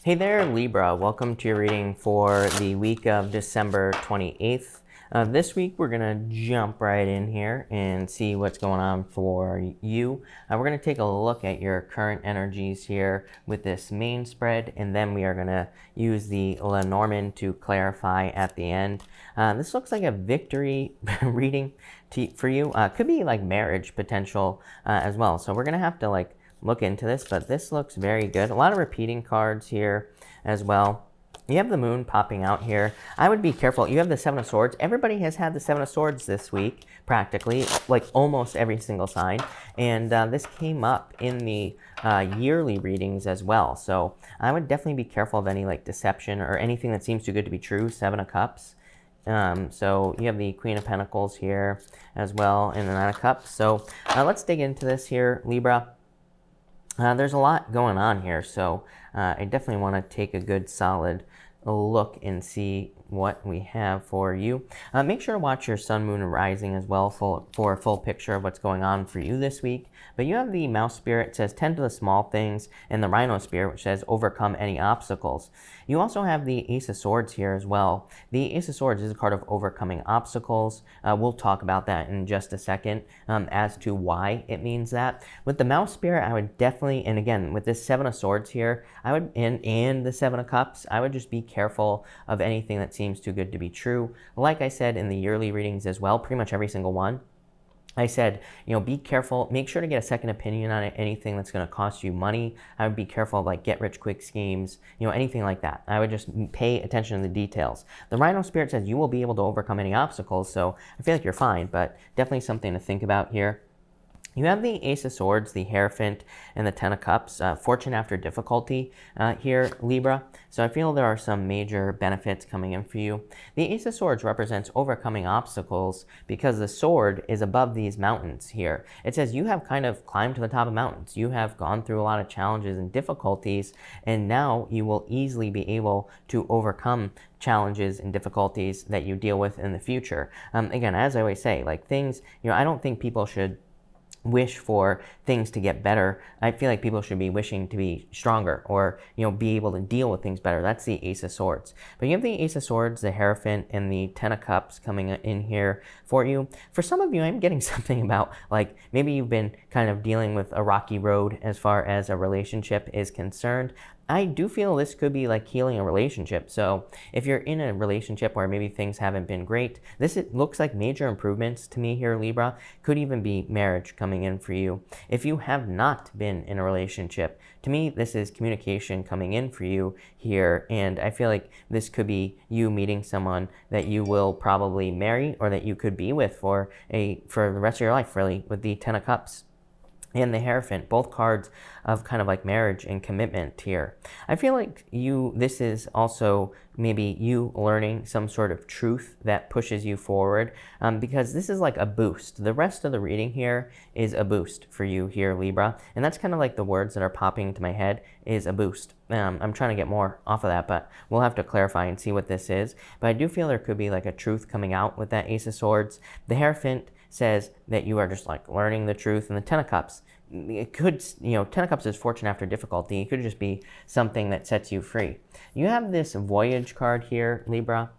Hey there, Libra. Welcome to your reading for the week of December 28th. This week, we're going to jump right in here and see what's going on for you. We're going to take a look at your current energies here with this main spread, and then we are going to use the Lenormand to clarify at the end. This looks like a victory reading for you. Could be like marriage potential as well. So we're going to have to look into this, but this looks very good. A lot of repeating cards here as well. You have the moon popping out here. I would be careful. You have the Seven of Swords. Everybody has had the Seven of Swords this week, practically, like almost every single sign. And this came up in the yearly readings as well. So I would definitely be careful of any deception or anything that seems too good to be true. Seven of Cups. So you have the Queen of Pentacles here as well, and the Nine of Cups. So let's dig into this here, Libra. There's a lot going on here, so I definitely want to take a good solid look and see what we have for you. Make sure to watch your sun, moon, and rising as well for a full picture of what's going on for you this week. But you have the Mouse Spirit, it says tend to the small things, and the Rhino Spirit, which says overcome any obstacles. You also have the Ace of Swords here as well. The Ace of Swords is a card of overcoming obstacles. We'll talk about that in just a second as to why it means that. With the Mouse Spirit, I would definitely, and again, with this Seven of Swords here, I would, and the Seven of Cups, I would just be careful of anything that seems too good to be true. Like I said in the yearly readings as well, pretty much every single one, I said, be careful. Make sure to get a second opinion on it. Anything that's going to cost you money, I would be careful of get-rich-quick schemes, anything like that. I would just pay attention to the details. The Rhino Spirit says you will be able to overcome any obstacles, so I feel like you're fine, but definitely something to think about here. You have the Ace of Swords, the Hierophant, and the Ten of Cups. Fortune after difficulty here, Libra. So I feel there are some major benefits coming in for you. The Ace of Swords represents overcoming obstacles because the sword is above these mountains here. It says you have kind of climbed to the top of mountains. You have gone through a lot of challenges and difficulties, and now you will easily be able to overcome challenges and difficulties that you deal with in the future. Again, as I always say, things, I don't think people should wish for things to get better. I feel like people should be wishing to be stronger or, be able to deal with things better. That's the Ace of Swords. But you have the Ace of Swords, the Hierophant, and the Ten of Cups coming in here for you. For some of you, I'm getting something about, maybe you've been kind of dealing with a rocky road as far as a relationship is concerned. I do feel this could be healing a relationship. So if you're in a relationship where maybe things haven't been great, it looks like major improvements to me here, Libra. Could even be marriage coming in for you. If you have not been in a relationship, to me, this is communication coming in for you here. And I feel like this could be you meeting someone that you will probably marry or that you could be with for the rest of your life, really, with the Ten of Cups and the Hierophant, both cards of kind of marriage and commitment here. I feel like this is also maybe you learning some sort of truth that pushes you forward because this is like a boost. The rest of the reading here is a boost for you here, Libra. And that's kind of the words that are popping into my head is a boost. I'm trying to get more off of that, but we'll have to clarify and see what this is. But I do feel there could be a truth coming out with that Ace of Swords. The Hierophant says that you are just learning the truth, and the Ten of Cups, it could, Ten of Cups is fortune after difficulty. It could just be something that sets you free. You have this Voyage card here, Libra.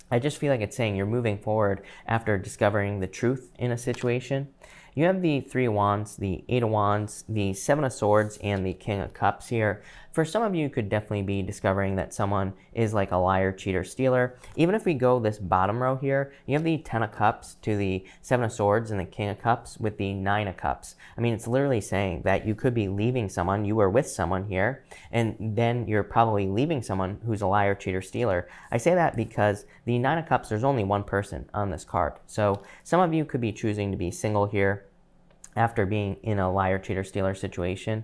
I just feel like it's saying you're moving forward after discovering the truth in a situation. You have the Three of Wands, the Eight of Wands, the Seven of Swords, and the King of Cups here. For some of you, could definitely be discovering that someone is a liar, cheater, stealer. Even if we go this bottom row here, you have the Ten of Cups to the Seven of Swords and the King of Cups with the Nine of Cups. I mean, it's literally saying that you could be leaving someone, you were with someone here, and then you're probably leaving someone who's a liar, cheater, stealer. I say that because the Nine of Cups, there's only one person on this card. So some of you could be choosing to be single here after being in a liar, cheater, stealer situation.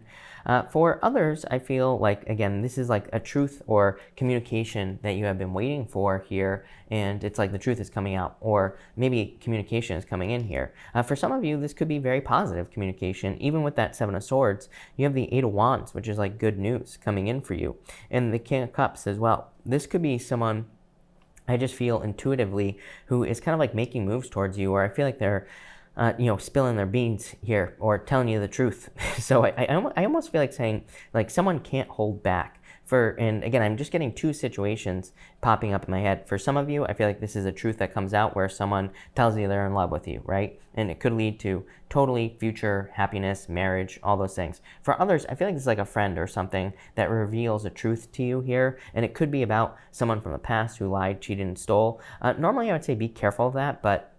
For others, I feel again, this is a truth or communication that you have been waiting for here, and it's the truth is coming out, or maybe communication is coming in here. For some of you, this could be very positive communication. Even with that Seven of Swords, you have the Eight of Wands, which is good news coming in for you, and the King of Cups as well. This could be someone, I just feel intuitively, who is kind of making moves towards you, or I feel like they're spilling their beans here or telling you the truth. So I almost feel like saying someone can't hold back And again, I'm just getting two situations popping up in my head. For some of you, I feel like this is a truth that comes out where someone tells you they're in love with you, right? And it could lead to totally future happiness, marriage, all those things. For others, I feel like it's like a friend or something that reveals a truth to you here, and it could be about someone from the past who lied, cheated, and stole. Normally, I would say be careful of that, but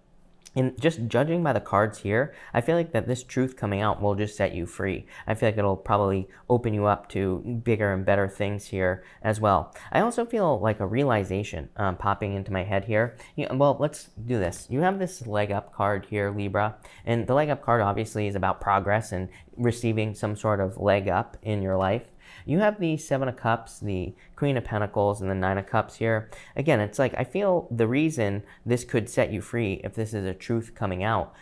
in just judging by the cards here, I feel like that this truth coming out will just set you free. I feel like it'll probably open you up to bigger and better things here as well. I also feel like a realization popping into my head here. Well, let's do this. You have this leg up card here, Libra, and the leg up card obviously is about progress and receiving some sort of leg up in your life. You have the Seven of Cups, the Queen of Pentacles, and the Nine of Cups here. Again, it's like I feel the reason this could set you free, if this is a truth coming out,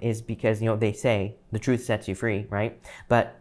is because, they say the truth sets you free, right? But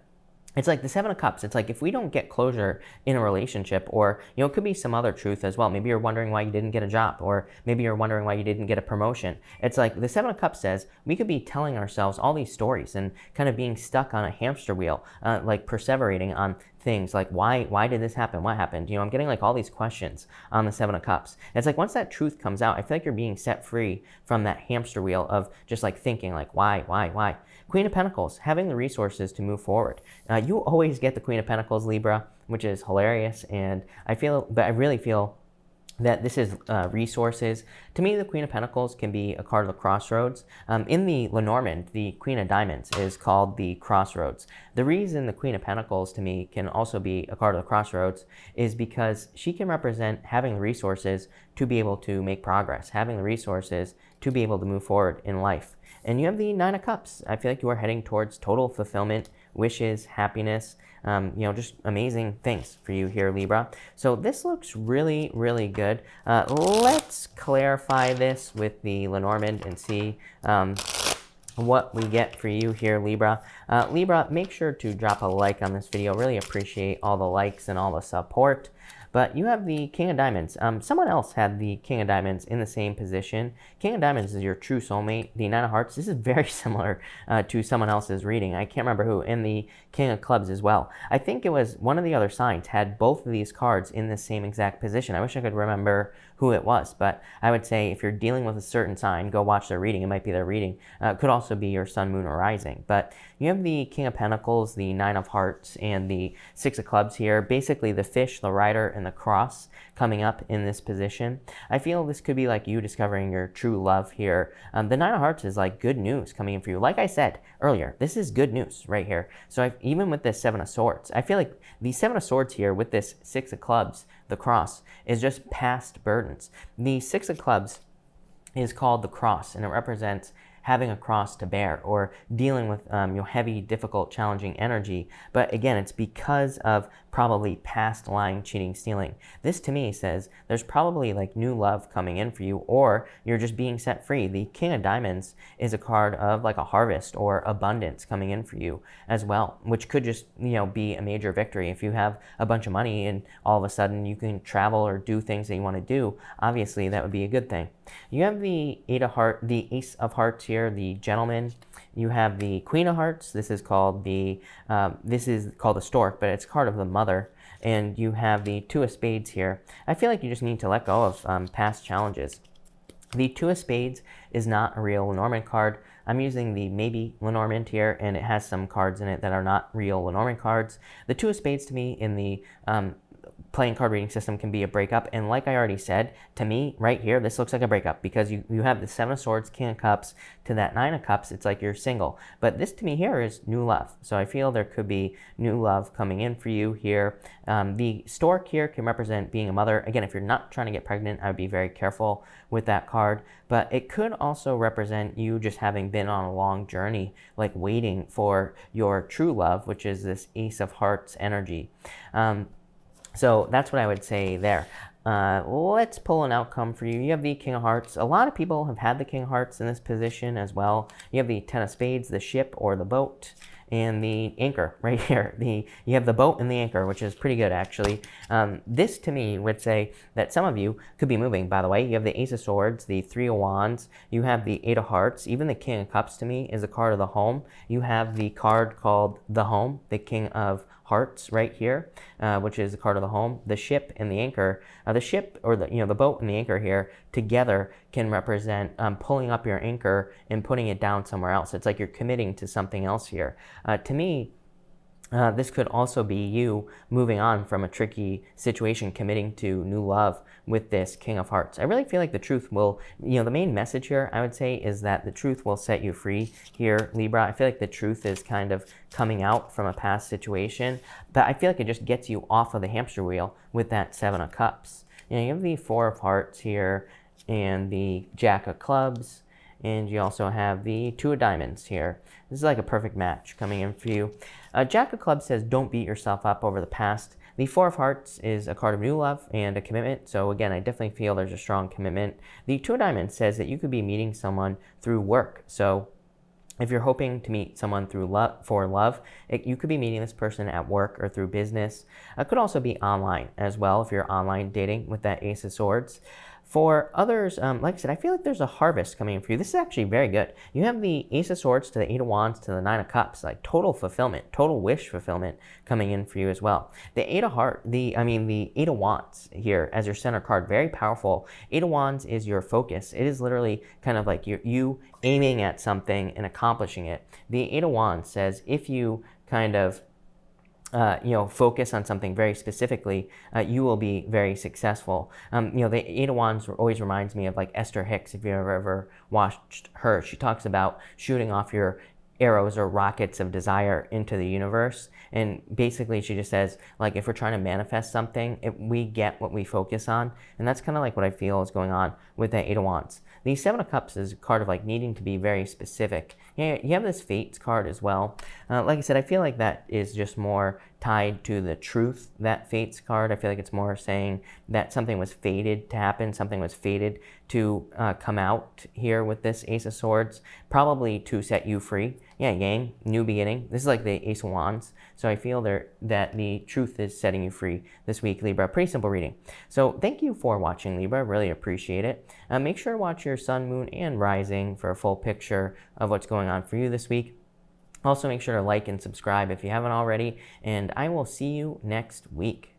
it's like the Seven of Cups. It's like if we don't get closure in a relationship, or, it could be some other truth as well. Maybe you're wondering why you didn't get a job, or maybe you're wondering why you didn't get a promotion. It's like the Seven of Cups says we could be telling ourselves all these stories and kind of being stuck on a hamster wheel, like perseverating on things like why did this happen? What happened? I'm getting like all these questions on the Seven of Cups. It's like once that truth comes out, I feel like you're being set free from that hamster wheel of just like thinking like why? Queen of Pentacles, having the resources to move forward. You always get the Queen of Pentacles, Libra, which is hilarious, and I really feel that this is resources. To me, the Queen of Pentacles can be a card of the crossroads. In the Lenormand, the Queen of Diamonds is called the crossroads. The reason the Queen of Pentacles to me can also be a card of the crossroads is because she can represent having the resources to be able to make progress, having the resources to be able to move forward in life. And you have the Nine of Cups. I feel like you are heading towards total fulfillment, wishes, happiness, just amazing things for you here, Libra. So this looks really, really good. Let's clarify this with the Lenormand and see what we get for you here, Libra. Libra, make sure to drop a like on this video. Really appreciate all the likes and all the support. But you have the King of Diamonds. Someone else had the King of Diamonds in the same position. King of Diamonds is your true soulmate. The Nine of Hearts, this is very similar to someone else's reading. I can't remember who. And the King of Clubs as well. I think it was one of the other signs had both of these cards in the same exact position. I wish I could remember who it was, but I would say if you're dealing with a certain sign, go watch their reading. It might be their reading. It could also be your sun, moon, or rising. But you have the King of Pentacles, the Nine of Hearts, and the Six of Clubs here. Basically the fish, the rider, and the cross coming up in this position. I feel this could be like you discovering your true love here. The Nine of Hearts is like good news coming in for you. Like I said earlier, this is good news right here. So even with this Seven of Swords, I feel like the Seven of Swords here with this Six of Clubs, the cross, is just past burdens. The Six of Clubs is called the cross, and it represents having a cross to bear or dealing with heavy, difficult, challenging energy. But again, it's because of probably past lying, cheating, stealing. This to me says there's probably like new love coming in for you, or you're just being set free. The King of Diamonds is a card of like a harvest or abundance coming in for you as well, which could just be a major victory. If you have a bunch of money and all of a sudden you can travel or do things that you want to do, obviously that would be a good thing. You have the Ace of Hearts here, the Gentleman. You have the Queen of Hearts. This is called the Stork, but it's card of the Mother. And you have the Two of Spades here. I feel like you just need to let go of past challenges. The Two of Spades is not a real Lenormand card. I'm using the maybe Lenormand here, and it has some cards in it that are not real Lenormand cards. The Two of Spades to me in the playing card reading system can be a breakup, and like I already said, to me right here this looks like a breakup because you have the Seven of Swords, King of Cups to that Nine of Cups. It's like you're single, but this to me here is new love. So I feel there could be new love coming in for you here. The Stork here can represent being a mother. Again, if you're not trying to get pregnant, I would be very careful with that card, but it could also represent you just having been on a long journey, like waiting for your true love, which is this Ace of Hearts energy. So that's what I would say there. Let's pull an outcome for you. You have the King of Hearts. A lot of people have had the King of Hearts in this position as well. You have the Ten of Spades, the ship or the boat, and the anchor right here. You have the boat and the anchor, which is pretty good actually. This to me would say that some of you could be moving, by the way. You have the Ace of Swords, the Three of Wands, you have the Eight of Hearts. Even the King of Cups to me is a card of the home. You have the card called the Home, the King of Hearts right here, which is the card of the home. The ship and the anchor. The ship, or the boat and the anchor here together can represent pulling up your anchor and putting it down somewhere else. It's like you're committing to something else here. To me, this could also be you moving on from a tricky situation, committing to new love with this King of Hearts. I really feel like the truth will, the main message here, I would say, is that the truth will set you free here, Libra. I feel like the truth is kind of coming out from a past situation, but I feel like it just gets you off of the hamster wheel with that Seven of Cups. You have the Four of Hearts here and the Jack of Clubs, and you also have the Two of Diamonds here. This is like a perfect match coming in for you. Jack of Clubs says don't beat yourself up over the past. The Four of Hearts is a card of new love and a commitment. So again, I definitely feel there's a strong commitment. The Two of Diamonds says that you could be meeting someone through work. So if you're hoping to meet someone through love, you could be meeting this person at work or through business. It could also be online as well if you're online dating with that Ace of Swords. For others, like I said, I feel like there's a harvest coming in for you. This is actually very good. You have the Ace of Swords to the Eight of Wands to the Nine of Cups, like total fulfillment, total wish fulfillment coming in for you as well. The Eight of Eight of Wands here as your center card, very powerful. Eight of Wands is your focus. It is literally kind of like you aiming at something and accomplishing it. The Eight of Wands says if you kind of focus on something very specifically, you will be very successful. The Eight of Wands always reminds me of like Esther Hicks, if you've ever watched her. She talks about shooting off your arrows or rockets of desire into the universe. And basically she just says, like, if we're trying to manifest something, we get what we focus on. And that's kind of like what I feel is going on with that Eight of Wands. The Seven of Cups is a card of like needing to be very specific. You have this Fates card as well. Like I said, I feel like that is just more tied to the truth, that Fates card. I feel like it's more saying that something was fated to happen, something was fated to come out here with this Ace of Swords, probably to set you free. Yeah, Yang, new beginning. This is like the Ace of Wands. So I feel that the truth is setting you free this week, Libra. Pretty simple reading. So thank you for watching, Libra. Really appreciate it. Make sure to watch your sun, moon, and rising for a full picture of what's going on for you this week. Also, make sure to like and subscribe if you haven't already, and I will see you next week.